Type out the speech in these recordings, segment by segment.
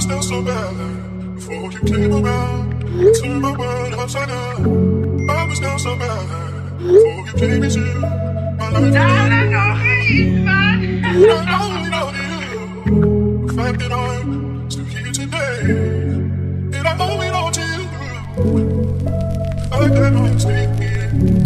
was down so bad before you came around. Turned my world upside down. I was down so bad before you came into my life. I know you, man. And I only know you. The fact that I'm still here today, and I owe it all to you. The fact that I'm still here.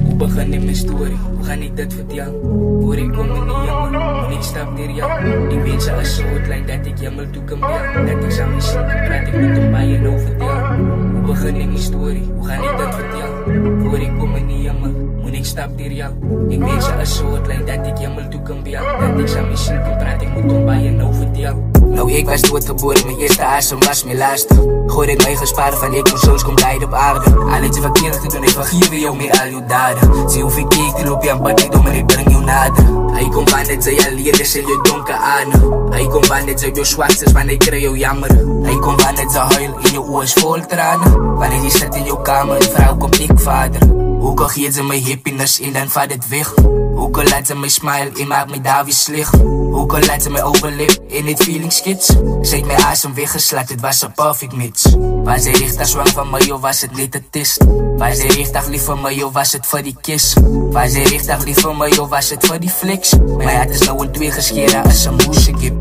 Hoe begin ik mijn story? Hoe ga ik dat vertellen? Hoor ik kom in die jammer, moet ik stap neer jou. Ik weet ze als zo het lijkt dat ik jammer toe kan bel. Dat ik samen zit en praat, ik moet hem bij je nou vertellen. Hoe begin ik mijn story? Hoe ga ik dat vertellen? Hoor ik kom in die jammer, moet ik stap neer jou. Ik weet ze als zo het lijkt dat ik jammer toe kan bel. Dat ik samen zit en praat, ik moet hem bij je nou vertellen. Nou, ik was doodgeboren, mijn eerste asem was mijn laatste. Gooi ik mij gesparen van ik moet zoals komt leiden op aarde. Al iets verkeerd te doen, ik vergeef jou met al je daden. Zie hoe ik keek, die loop je aan bad, ik doe maar ik breng jou nader. Hij komt van net, zij je leerders en je donker aan. Hij komt van net, zij je zwaktes, wanneer ik krijg jou jammer. Hij komt van net, zij huil, in je oor is vol tranen. Wanneer je zit in jouw kamer, die vrouw komt ik vader. Ook al geeft ze mij happiness en dan vat het weg. Ook al laat ze mij smile en maakt mij daar weer slecht. Ook al laat ze mij overleven in het feeling skits. Ze heeft mijn asem weggeslaat, het was een perfect match. Was hij richtig zwang van mij of was het net een test? Was hij richtig lief van mij of was het voor die kiss? Was hij richtig lief van mij of was het voor die flex? Mijn hart is nou in twee gescheiden als een moesekip.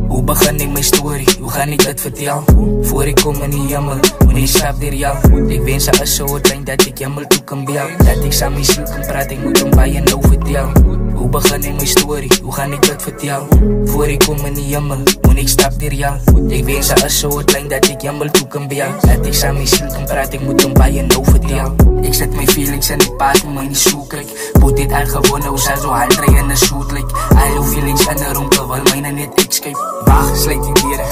Hoe begin ik mijn story? Hoe ga ik dat vertellen? Voor ik kom in die jammer, moet ik stap door jou. Ik wens als zo het lijkt dat ik jammer toe kan bel. Dat ik samen met ziel kan praten, ik moet hem bij je nou vertellen. Hoe begin ik mijn story? Hoe ga ik dat vertellen? Voor ik kom in die jammer, moet ik stap door jou. Ik wens als zo het lijkt dat ik jammer toe kan bel. Dat ik samen met ziel kan praten, ik moet hem bij je nou vertellen. Ik zet mijn feelings in die paard, moet mij niet zoeken. Moet dit uitgewonnen, hoe zij zo hard rijden in de shoot like. Al uw feelings in de room, terwijl mijne net escape. Wacht, sluit die dieren,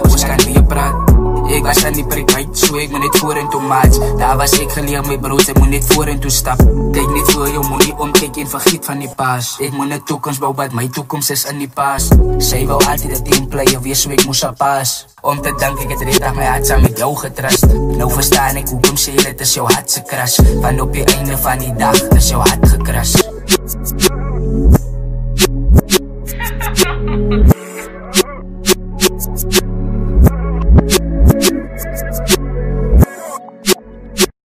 ons kan niet praten. Ik was aan die prik uit, zo ik moet niet voor en toe maat. Daar was ik geleerd met brood, ik moet niet voor en toe stap. Kijk niet voor jou, moet niet omkijken en vergeet van die paas. Ik moet een toekomst bouwen, want mijn toekomst is in die paas. Zij wou altijd een teamplayer wees, zo ik moest haar paas. Om te danken, ik het reed aan mijn hart samen met jou getrust. Nou verstaan ik hoe kom ze, het is jouw hartse kras. Van op je einde van die dag is jouw hart gekrast.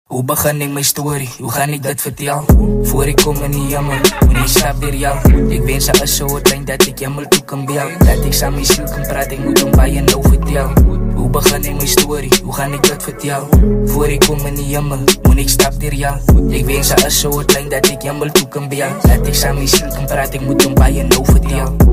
Hoe begin ik mijn story? Hoe ga ik dat vertellen? Voor ik kom in die jammer, moet ik stap door jou. Ik wens als zo het lijkt dat ik jammer toe kan bel. Dat ik samen met ziel kan praten, ik moet hem bij je nou vertellen. Hoe begin ik mijn story? Hoe ga ik dat vertellen? Voor ik kom in die jammer, moet ik stap door jou. Ik wens als zo het lijkt dat ik jammer toe kan bel. Dat ik samen met ziel kan praten, ik moet hem bij je nou vertellen.